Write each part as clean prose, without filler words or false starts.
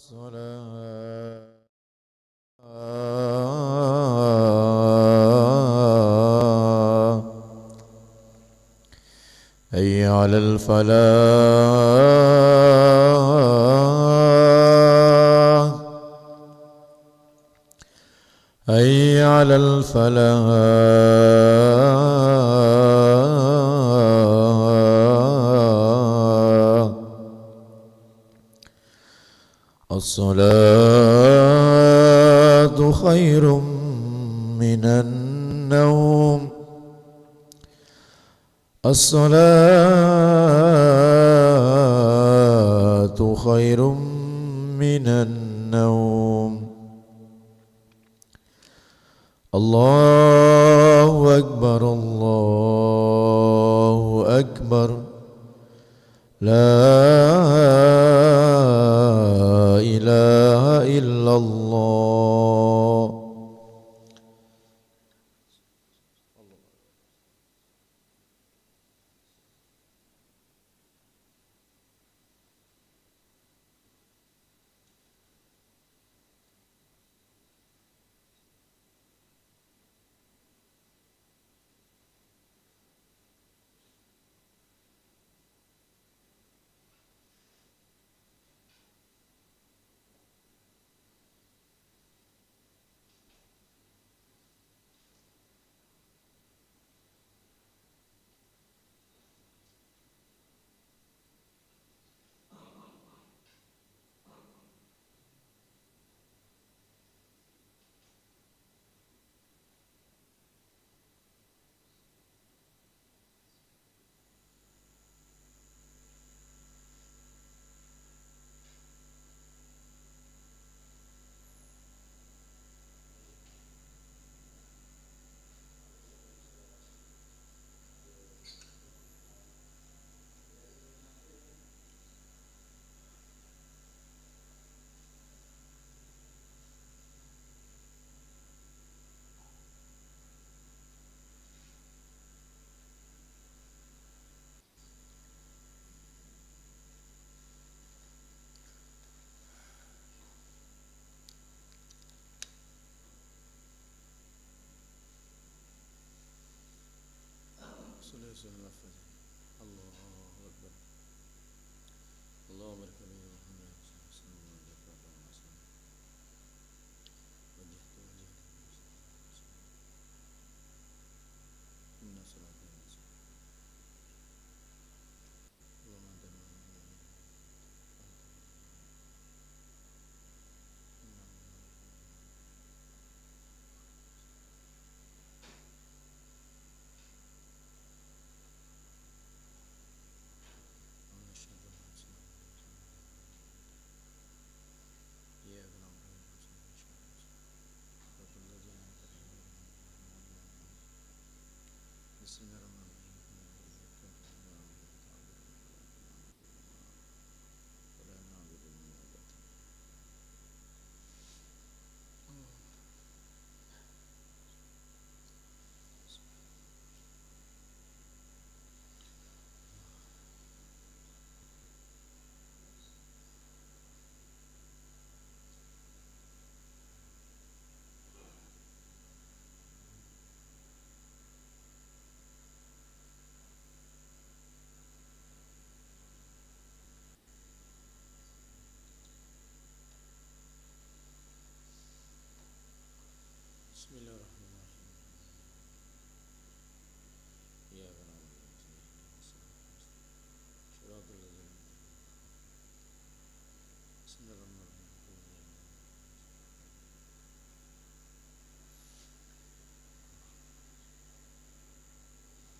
الصلاة حي على الفلاح حي على الفلاح. الصلاة خير من النوم. الصلاة خير من النوم. الله أكبر الله أكبر لا إله إلا الله. بسم الله الرحمن الرحيم. إياك نعبد وإياك نستعين صراط الذين. بسم الله الرحمن الرحيم.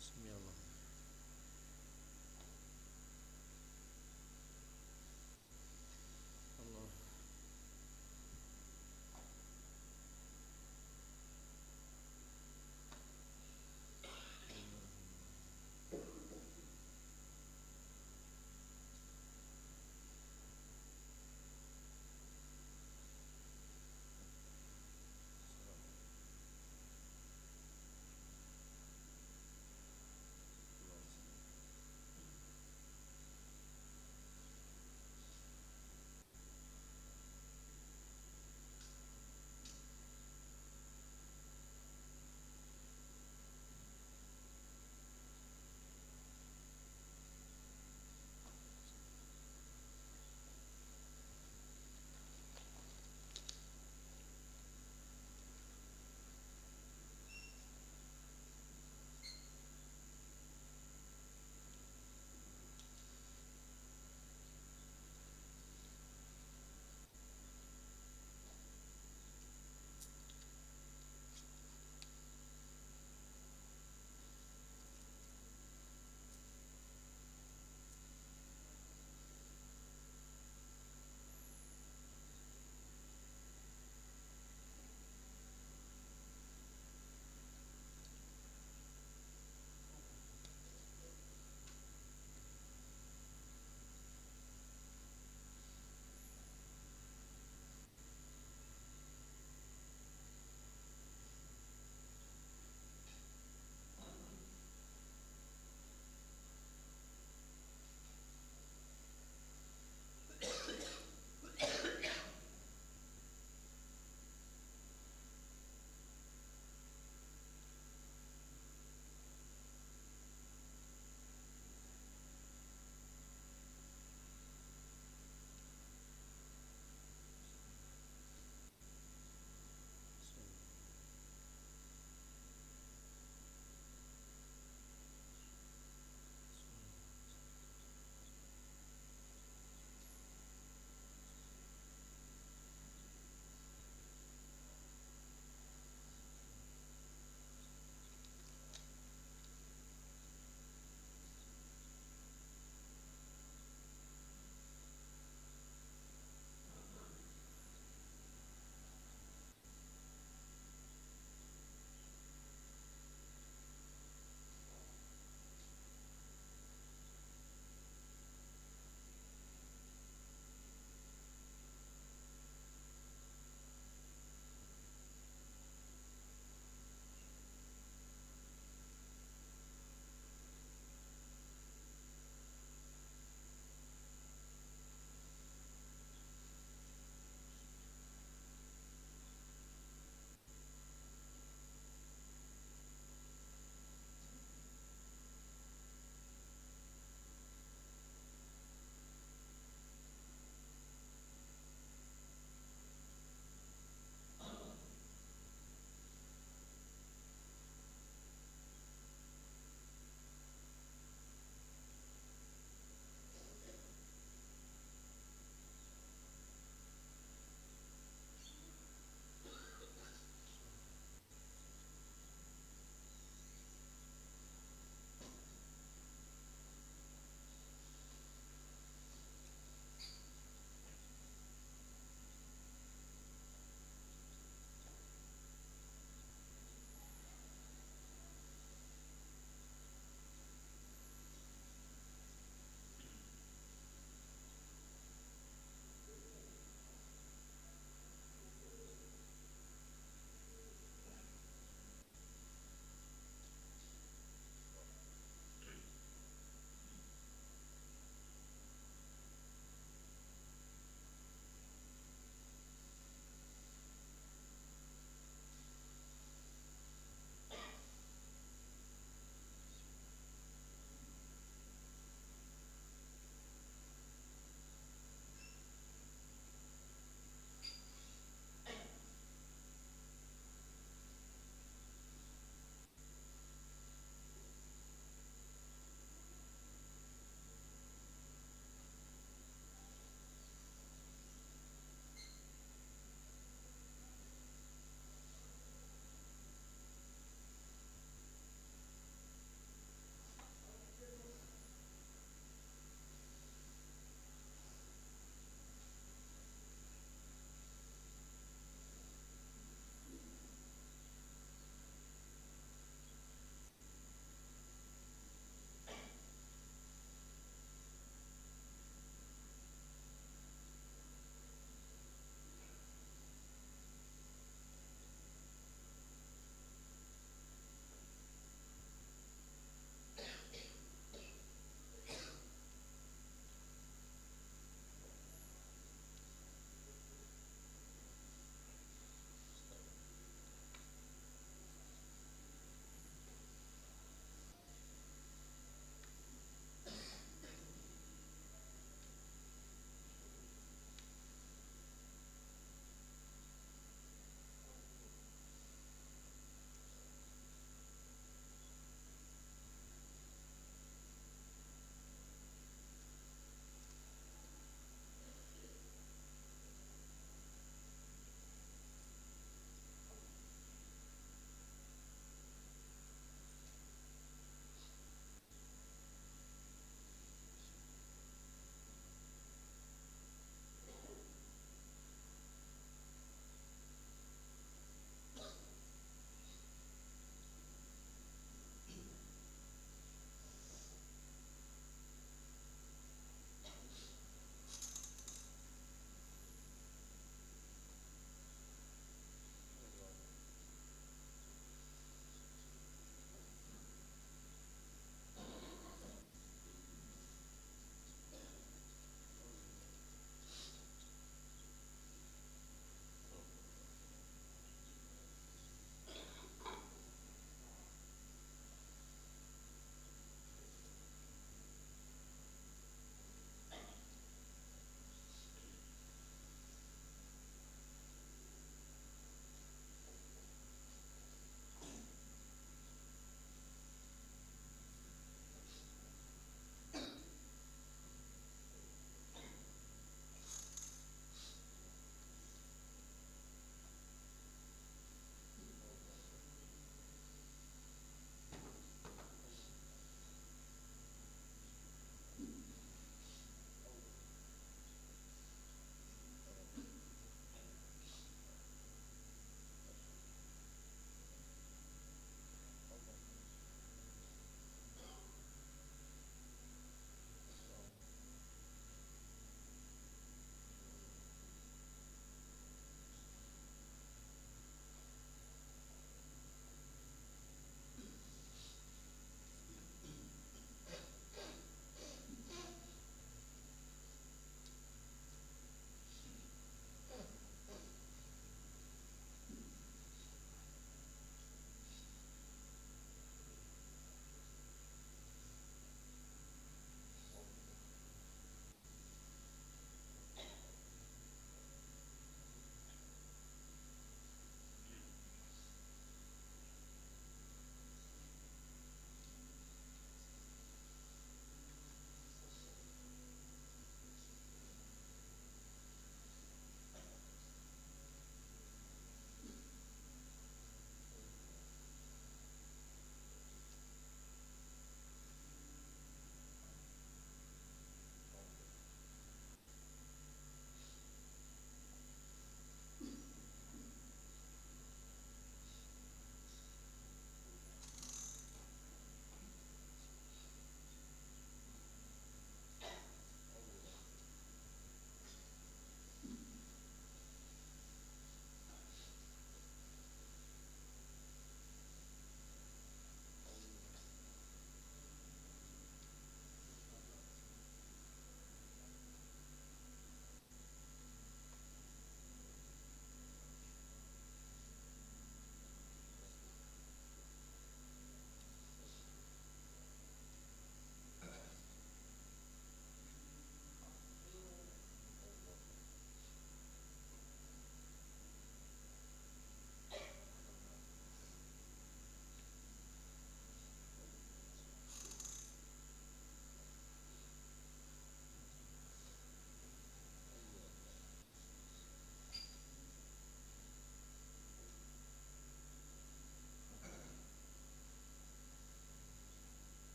بسم الله. الله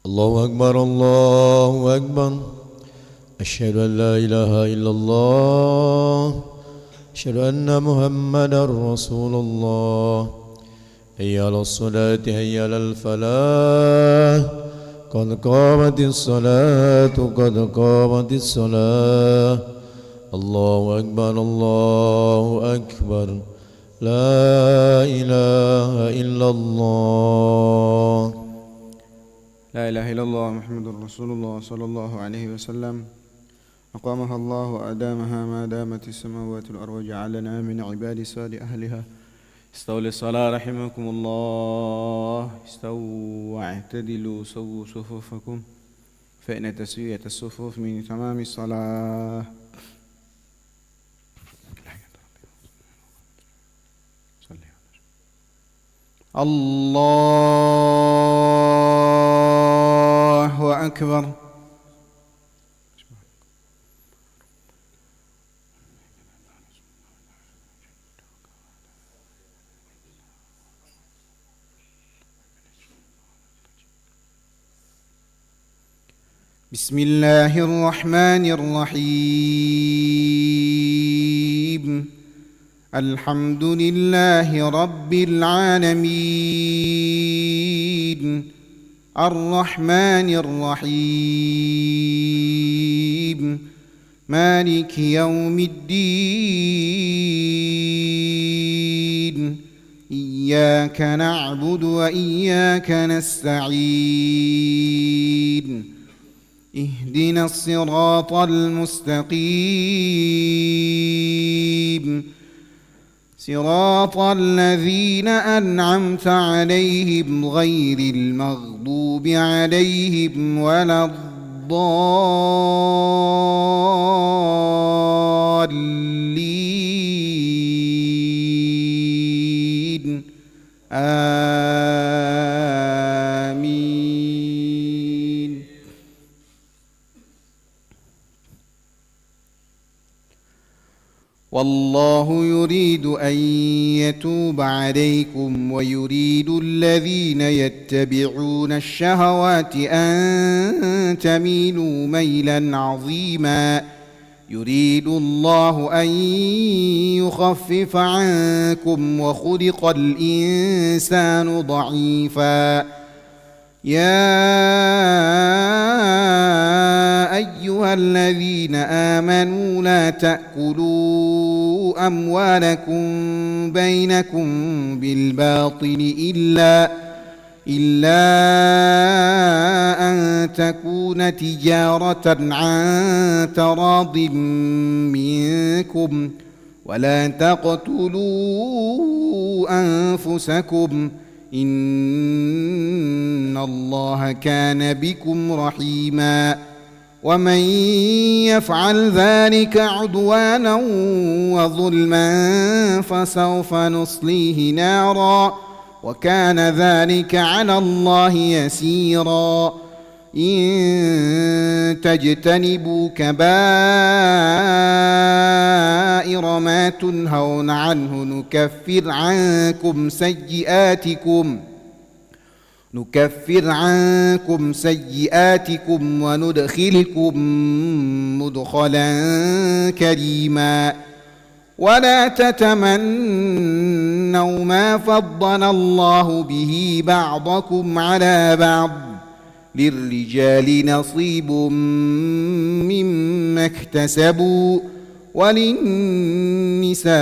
الله أكبر الله أكبر. أشهد أن لا إله إلا الله. أشهد أن محمدا رسول الله. حي على الصلاة حي على الفلاح. قد قامت الصلاة قد قامت الصلاة. الله أكبر الله أكبر. لا إله إلا الله. لا إله إلا الله محمد رسول الله صلى الله عليه وسلم. أقامها الله وأدامها ما دامت السماوات والأرض وجعلنا من عباد صالح أهلها. استووا للصلاة رحمكم الله. استووا واعتدلوا سووا صفوفكم فإن تسوية الصفوف من تمام الصلاة. الله أكبر. بسم الله الرحمن الرحيم. الحمد لله رب العالمين. الرحمن الرحيم. مالك يوم الدين. إياك نعبد وإياك نستعين. اهدنا الصراط المستقيم صراط الذين أنعمت عليهم غير المغضوب عليهم ولا الضالين. آمين. والله يريد أن يتوب عليكم ويريد الذين يتبعون الشهوات أن تميلوا ميلا عظيما. يريد الله أن يخفف عنكم وخلق الإنسان ضعيفا. يا أيها الذين آمنوا لا تأكلوا أموالكم بينكم بالباطل إلا أن تكون تجارة عن تراض منكم ولا تقتلوا أنفسكم إن الله كان بكم رحيما. ومن يفعل ذلك عدوانا وظلما فسوف نصليه نارا وكان ذلك على الله يسيرا. إن تجتنبوا كبائر ما تنهون عنه نكفر عنكم سيئاتكم وندخلكم مدخلا كريما. ولا تتمنوا ما فضل الله به بعضكم على بعض. للرجال نصيب مما اكتسبوا وللنساء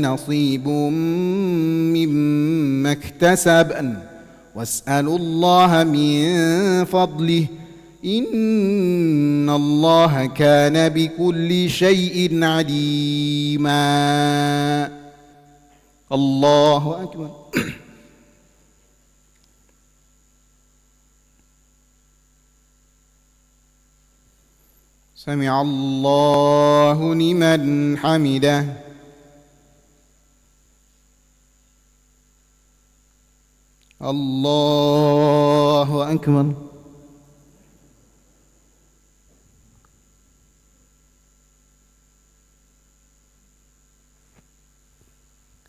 نصيب مما اكتسبن واسألوا الله من فضله إن الله كان بكل شيء عليما. الله أكبر. سمع الله لمن حمده. الله أكبر.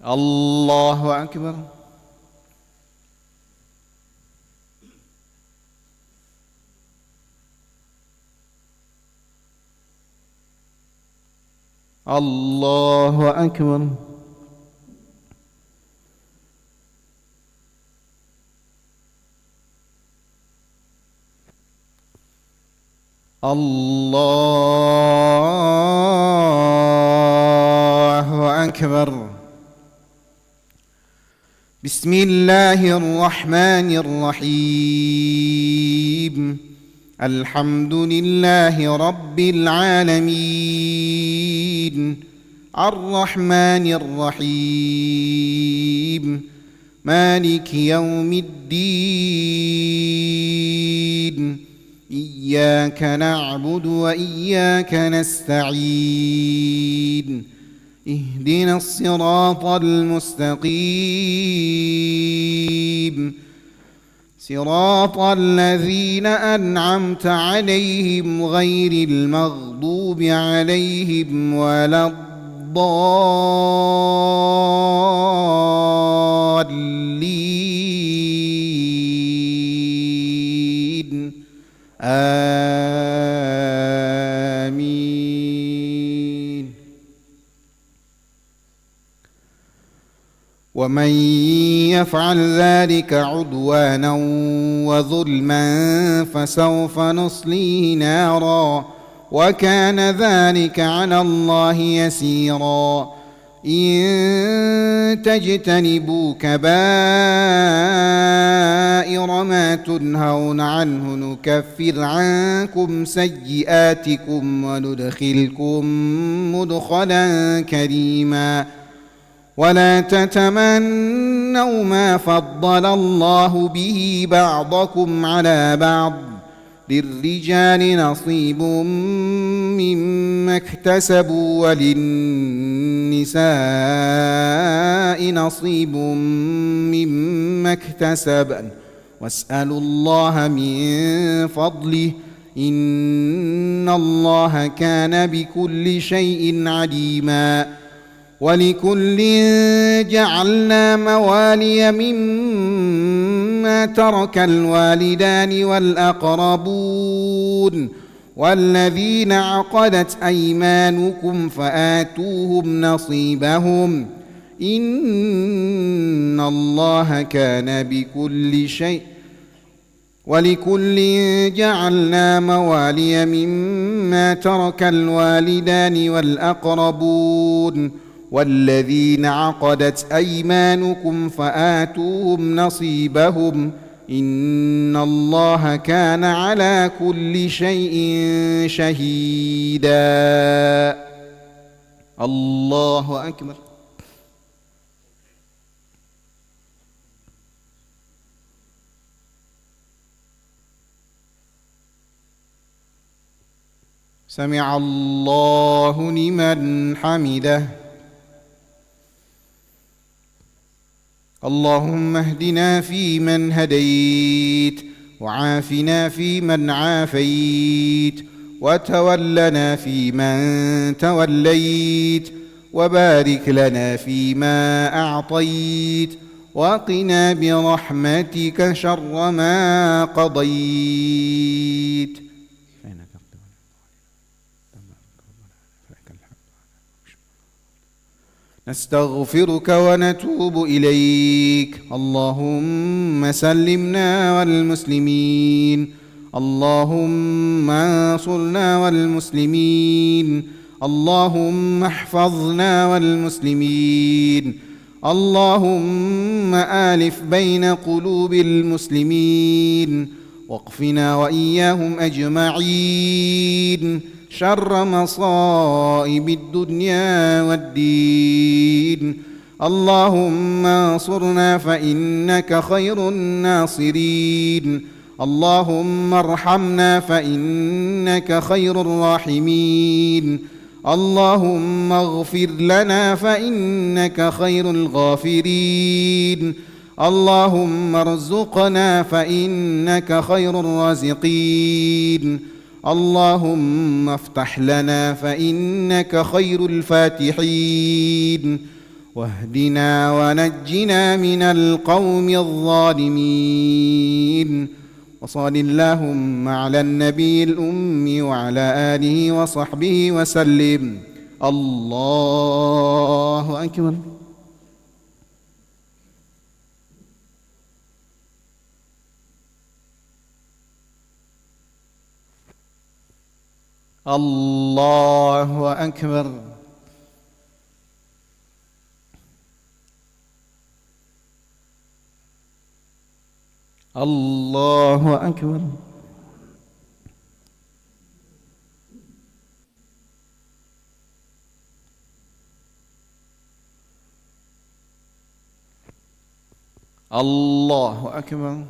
الله أكبر. الله أكبر. الله أكبر. بسم الله الرحمن الرحيم. الحمد لله رب العالمين، الرحمن الرحيم، مالك يوم الدين. إياك نعبد وإياك نستعين. اهدنا الصراط المستقيم، صراط الذين أنعمت عليهم غير المغضوب عليهم ولا الضالين. آمين. ومن يفعل ذلك عدوانا وظلما فسوف نصليه نارا وكان ذلك على الله يسيرا. إن تجتنبوا كبائر ما تنهون عنه نكفر عنكم سيئاتكم وندخلكم مدخلا كريما. ولا تتمنوا ما فضل الله به بعضكم على بعض، للرجال نصيب مما اكتسبوا وللنساء نصيب مما اكتسبن واسألوا الله من فضله إن الله كان بكل شيء عليما. ولكل جعلنا موالي مما ترك الوالدان والأقربون والذين عقدت أيمانكم فآتوهم نصيبهم إن الله كان بكل شيء. ولكل جعلنا موالي مما ترك الوالدان والأقربون والذين عقدت أيمانكم فآتوهم نصيبهم إن الله كان على كل شيء شهيدا. الله أكبر. سمع الله لمن حمده. اللهم اهدنا فيمن هديت وعافنا فيمن عافيت وتولنا فيمن توليت وبارك لنا فيما أعطيت وقنا برحمتك شر ما قضيت. نستغفرك ونتوب إليك. اللهم سلمنا والمسلمين، اللهم انصرنا والمسلمين، اللهم احفظنا والمسلمين، اللهم آلف بين قلوب المسلمين واقفنا وإياهم أجمعين شر مصائب الدنيا والدين. اللهم انصرنا فإنك خير الناصرين، اللهم ارحمنا فإنك خير الراحمين، اللهم اغفر لنا فإنك خير الغافرين، اللهم ارزقنا فإنك خير الرازقين، اللهم افتح لنا فإنك خير الفاتحين، واهدنا ونجنا من القوم الظالمين. وصل اللهم على النبي الأمي وعلى آله وصحبه وسلم. الله أكبر. الله أكبر. الله أكبر. الله أكبر.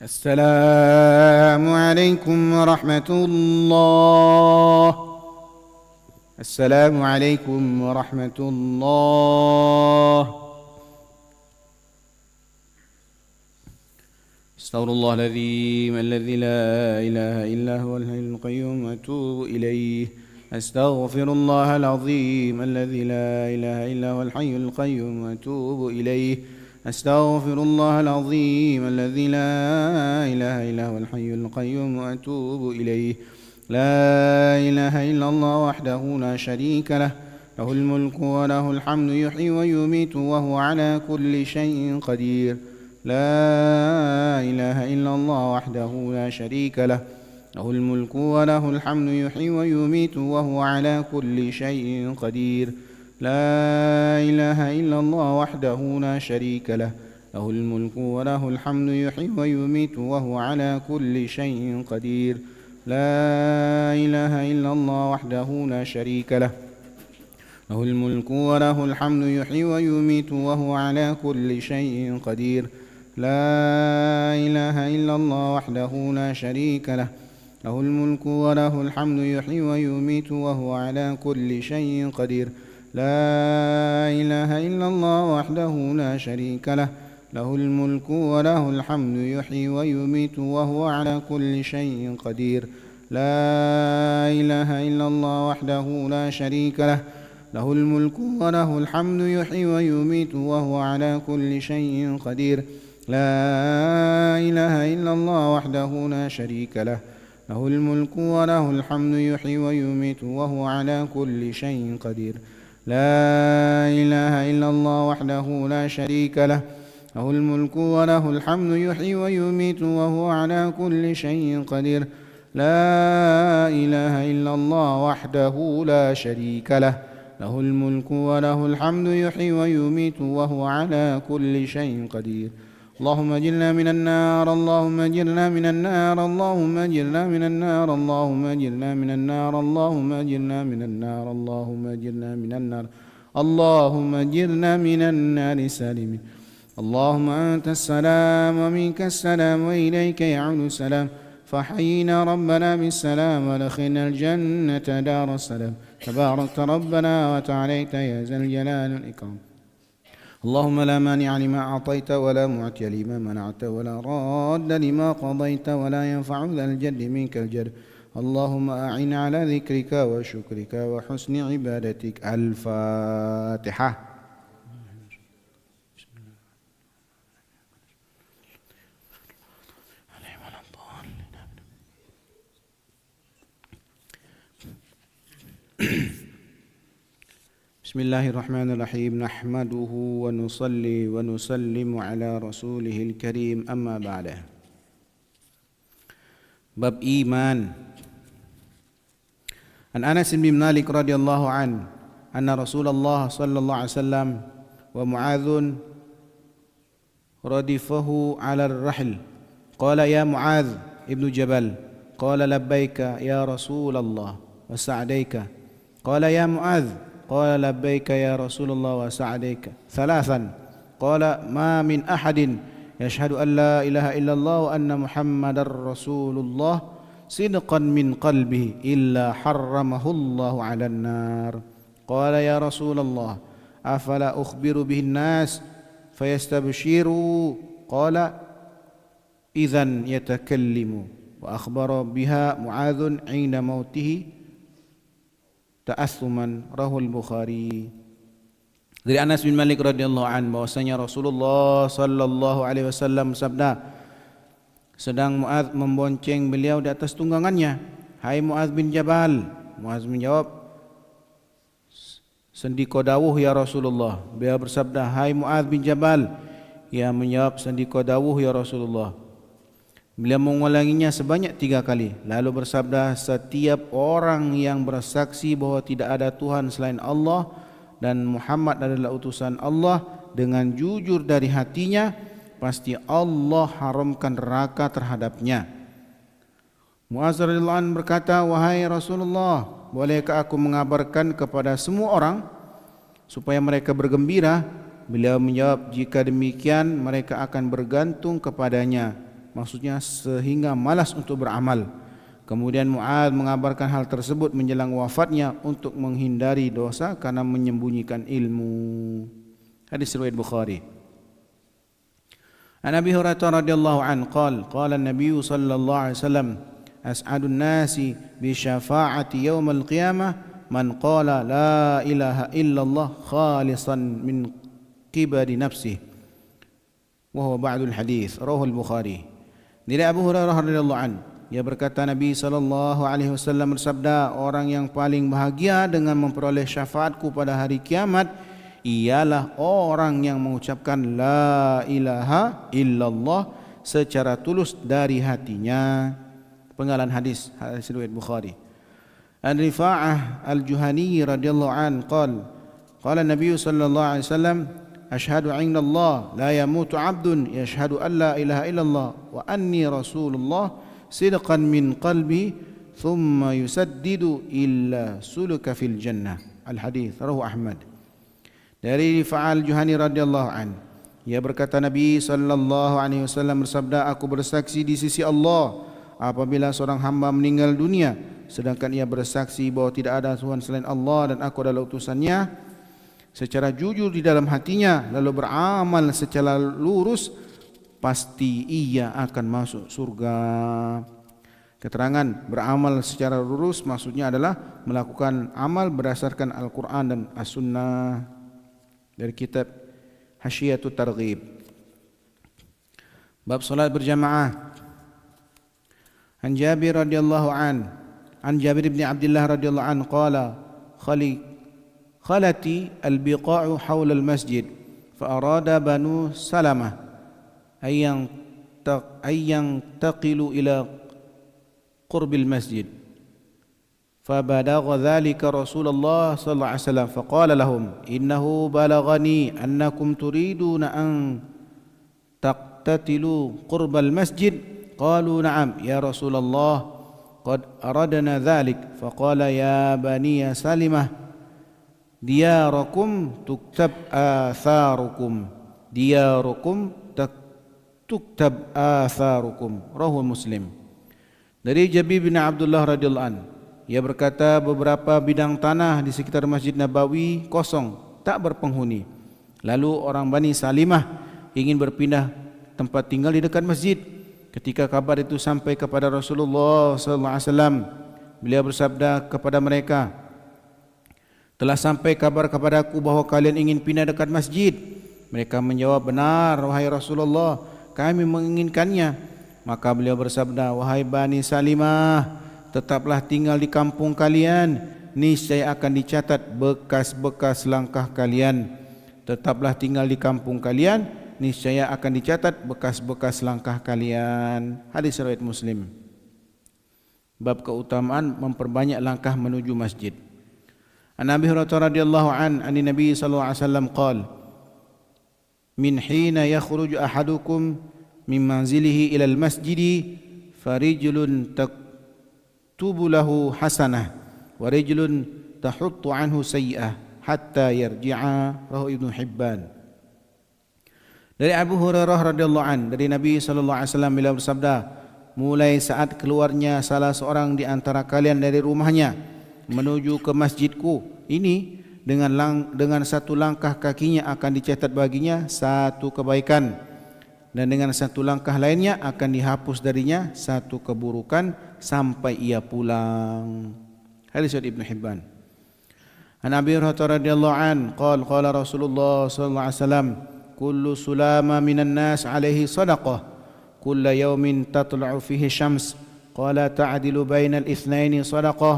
السلام عليكم ورحمة الله. السلام عليكم ورحمة الله. استغفر الله العظيم الذي لا إله إلا هو الحي القيوم وأتوب إليه. أستغفر الله العظيم الذي لا إله إلا هو الحي القيوم وأتوب إليه. أستغفر الله العظيم الذي لا إله إلا هو الحي القيوم وأتوب إليه. لا إله إلا الله وحده لا شريك له، له الملك وله الحمد يحيي ويميت وهو على كل شيء قدير. لا إله إلا الله وحده لا شريك له، له الملك وله الحمد يحيي ويميت وهو على كل شيء قدير. لا إله إلا الله وحده لا شريك له، له الملك وله الحمد يحيي ويميت وهو على كل شيء قدير. لا إله إلا الله وحده لا شريك له، له الملك وله الحمد يحيي ويميت وهو على كل شيء قدير. لا إله إلا الله وحده لا شريك له، له الملك وله الحمد يحيي ويميت وهو على كل شيء قدير. لا إله إلا الله وحده لا شريك له، له الملك وله الحمد يحيي ويميت وهو على كل شيء قدير. لا إله إلا الله وحده لا شريك له، له الملك وله الحمد يحيي ويميت وهو على كل شيء قدير. لا إله إلا الله وحده لا شريك له، له الملك وله الحمد يحيي ويميت وهو على كل شيء قدير. لا إله إلا الله وحده لا شريك له، له الملك وله الحمد يحيي ويميت وهو على كل شيء قدير. لا إله إلا الله وحده لا شريك له، له الملك وله الحمد يحيي ويميت وهو على كل شيء قدير. اللهم اجرنا من النار، اللهم اجرنا من النار، اللهم اجرنا من النار، اللهم اجرنا من النار، اللهم اجرنا من النار، اللهم اجرنا من النار، اللهم اجرنا من النار سالمين. اللهم أنت السلام ومنك السلام وإليك يعود السلام، فحينا ربنا بالسلام ودخلنا الجنة دار السلام. تباركت ربنا وتعاليت يا ذا الجلال والإكرام. اللهم لا مانع لما أعطيت ولا معطي لما منعت ولا راد لما قضيت ولا ينفع ذا الجد منك الجد. اللهم أعن على ذكرك وشكرك وحسن عبادتك. الفاتحة. بسم الله الرحمن الرحيم. نحمده ونصلي ونسلم على رسوله الكريم. أما بعد. Bab iman. An Anas bin Malik radhiyallahu an anna Rasulullah sallallahu alaihi wasallam wa Mu'adh radifahu 'ala ar-rahl qala ya Mu'adh ibn Jabal qala labbaika ya Rasulullah wa sa'daika qala ya Mu'adh قال لبيك يا رسول الله وسعديك ثلاثا قال ما من أحد يشهد أن لا إله إلا الله وأن محمد رسول الله صدقا من قلبه إلا حرمه الله على النار. قال يا رسول الله أفلا أخبر به الناس فيستبشروا؟ قال إذن يتكلموا. وأخبر بها معاذ عند موته ta'assuman. Rahul Bukhari. Dari Anas bin Malik radhiyallahu an bahwasanya Rasulullah sallallahu alaihi wasallam bersabda, sedang Muadz membonceng beliau di atas tunggangannya, "Hai Muadz bin Jabal." Muadz menjawab, "Sendiko dawuh ya Rasulullah." Beliau bersabda, "Hai Muadz bin Jabal." Ia menjawab, "Sendiko dawuh ya Rasulullah." Beliau mengulanginya sebanyak 3 kali, lalu bersabda, "Setiap orang yang bersaksi bahwa tidak ada Tuhan selain Allah dan Muhammad adalah utusan Allah dengan jujur dari hatinya, pasti Allah haramkan neraka terhadapnya." Muadz radhiyallahu anhu berkata, "Wahai Rasulullah, bolehkah aku mengabarkan kepada semua orang supaya mereka bergembira?" Beliau menjawab, "Jika demikian mereka akan bergantung kepadanya." Maksudnya sehingga malas untuk beramal. Kemudian Muadz mengabarkan hal tersebut menjelang wafatnya untuk menghindari dosa karena menyembunyikan ilmu. Hadis riwayat Bukhari. An Abi Hurairah radhiyallahu anhu qala an-nabiy sallallahu alaihi wasallam, "As'adun nasi bi syafa'ati yaumil qiyamah man qala la ilaha illallah khalisan min qibali nafsihi." Wa huwa ba'dul hadis. Rahul Bukhari. Dari Abu Hurairah radhiyallahu anhu, ia berkata Nabi sallallahu alaihi wasallam bersabda, orang yang paling bahagia dengan memperoleh syafaatku pada hari kiamat ialah orang yang mengucapkan la ilaha illallah secara tulus dari hatinya. Penggalan hadis riwayat Bukhari. An Rifa'ah Al-Juhani radhiyallahu anhu qala Nabi sallallahu alaihi wasallam, "Ashhadu 'inda Allah la yamutu 'abdun yashhadu an la ilaha illallah wa anni rasulullah sidqan min qalbi thumma yusaddidu illa suluka fil jannah." Al-hadis rawahu Ahmad. Dari Rifa'al Juhani radhiyallahu an, ia berkata Nabi sallallahu alaihi wasallam bersabda, "Aku bersaksi di sisi Allah apabila seorang hamba meninggal dunia sedangkan ia bersaksi bahwa tidak ada Tuhan selain Allah dan aku adalah utusannya, secara jujur di dalam hatinya, lalu beramal secara lurus, pasti ia akan masuk surga." Keterangan beramal secara lurus maksudnya adalah melakukan amal berdasarkan Al-Quran dan As-Sunnah. Dari kitab Hasyiyatut Targhib. Bab salat berjamaah. An Jabir radhiyallahu an Jabir bin Abdullah radhiyallahu an qala خلت البقاع حول المسجد فأراد بنو سلمة أن ينتقلوا إلى قرب المسجد فبلغ ذلك رسول الله صلى الله عليه وسلم فقال لهم إنه بلغني أنكم تريدون أن تقتتلوا قرب المسجد قالوا نعم يا رسول الله قد أردنا ذلك فقال يا بني سلمة Diyarukum tuktab atharukum. Diyarukum tuktab atharukum. Rawahu Muslim. Dari Jabir bin Abdullah radhiyallahu an, ia berkata beberapa bidang tanah di sekitar Masjid Nabawi kosong, tak berpenghuni. Lalu orang Bani Salimah ingin berpindah tempat tinggal di dekat masjid. Ketika kabar itu sampai kepada Rasulullah sallallahu alaihi wasallam, beliau bersabda kepada mereka, "Telah sampai kabar kepadaku bahawa kalian ingin pindah dekat masjid." Mereka menjawab, "Benar, wahai Rasulullah, kami menginginkannya." Maka beliau bersabda, "Wahai Bani Salimah, tetaplah tinggal di kampung kalian, niscaya akan dicatat bekas-bekas langkah kalian. Tetaplah tinggal di kampung kalian, niscaya akan dicatat bekas-bekas langkah kalian." Hadis riwayat Muslim. Bab keutamaan memperbanyak langkah menuju masjid. An Abi Hurairah radhiyallahu an Nabi sallallahu alaihi wasallam qala, "Min hina yakhruju ahadukum min manzilihi ila al-masjid farijlun taktubu lahu hasanah wa rijlun tahuttu anhu sayyi'ah hatta yarji'a." Rawahu Ibnu Hibban. Dari Abu Hurairah radhiyallahu an, dari Nabi sallallahu alaihi wasallam beliau bersabda, mulai saat keluarnya salah seorang di antara kalian dari rumahnya menuju ke masjidku ini, dengan satu langkah kakinya akan dicatat baginya satu kebaikan, dan dengan satu langkah lainnya akan dihapus darinya satu keburukan sampai ia pulang. Hadis riwayat Ibnu Hibban. An Abi Hurairah radhiyallahu an qala Rasulullah sallallahu alaihi wasallam, kullu sulama minan nas alaihi sadaqah kulla yawmin tatla'u fihi syams, qala ta'dilu bainal itsnaini sadaqah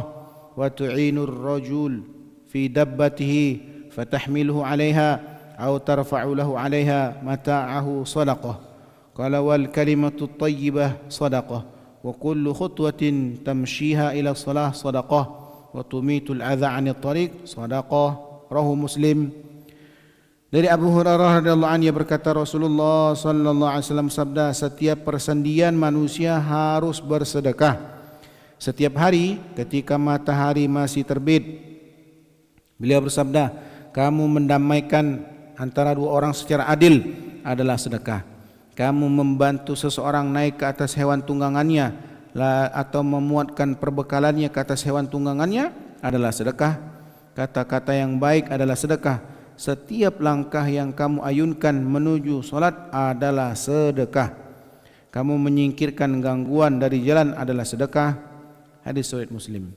wa tu'inu ar-rajul fi dabbatihi fatahmiluhu 'alayha aw tarfa'u lahu 'alayha mata'ahu sadaqah, qala wal kalimatu at-tayyibah sadaqah wa kullu khutwatin tamshiha ila salah sadaqah wa tumitul adha 'anil tariq sadaqah. Rawahu Muslim. Dari Abu Hurairah radhiyallahu anhu berkata, Rasulullah sallallahu alaihi wasallam sabda, setiap persendian manusia harus bersedekah. Setiap hari ketika matahari masih terbit, beliau bersabda, kamu mendamaikan antara dua orang secara adil adalah sedekah. Kamu membantu seseorang naik ke atas hewan tunggangannya atau memuatkan perbekalannya ke atas hewan tunggangannya adalah sedekah. Kata-kata yang baik adalah sedekah. Setiap langkah yang kamu ayunkan menuju solat adalah sedekah. Kamu menyingkirkan gangguan dari jalan adalah sedekah. Hadis riwayat Muslim.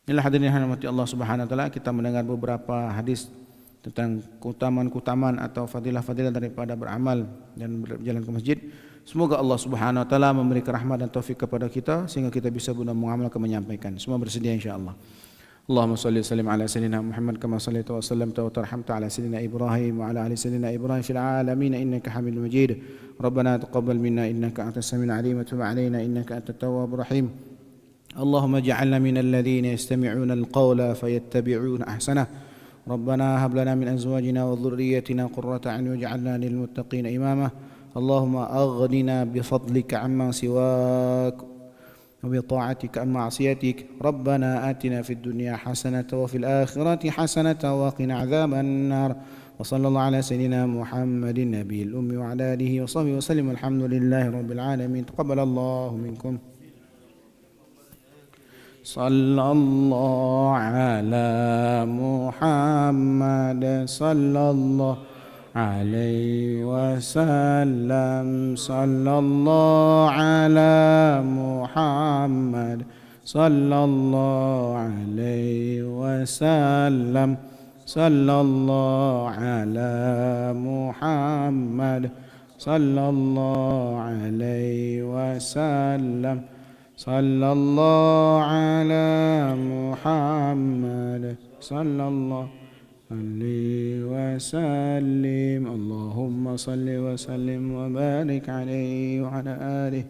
Inilah hadirin yang dirahmati Allah Subhanahu wa taala, kita mendengar beberapa hadis tentang keutamaan-keutamaan atau fadilah-fadilah daripada beramal dan berjalan ke masjid. Semoga Allah Subhanahu wa taala memberi rahmat dan taufik kepada kita sehingga kita bisa benar mengamalkan, menyampaikan. Semua bersedia insyaallah. Allahumma salli wa sallim ala sayyidina Muhammad kama sallaita wa sallamta wa tarhamta ala sayyidina Ibrahim wa ala ali sayyidina Ibrahim fil alamin innaka Hamidum Majid. Rabbana taqabbal minna innaka antas samiul alim wa tub alaina innaka antat tawwabur rahim. اللهم اجعلنا من الذين يستمعون القول فيتبعون أحسنه. ربنا هب لنا من أزواجنا وذريتنا قرة أعين واجعلنا للمتقين إماما. اللهم أغننا بفضلك عما سواك وبطاعتك عن معصيتك. ربنا آتنا في الدنيا حسنة وفي الآخرة حسنة وقنا عذاب النار. وصلى الله على سيدنا محمد النبي الأمي وعلى آله وصحبه وسلم. الحمد لله رب العالمين. تقبل الله منكم. صلى الله على محمد صلى الله عليه وسلم. صلى الله على محمد صلى الله عليه وسلم. صلى الله على محمد صلى الله عليه وسلم. صلى الله على محمد صلى الله عليه وسلم. اللهم صل وسلم وبارك عليه وعلى آله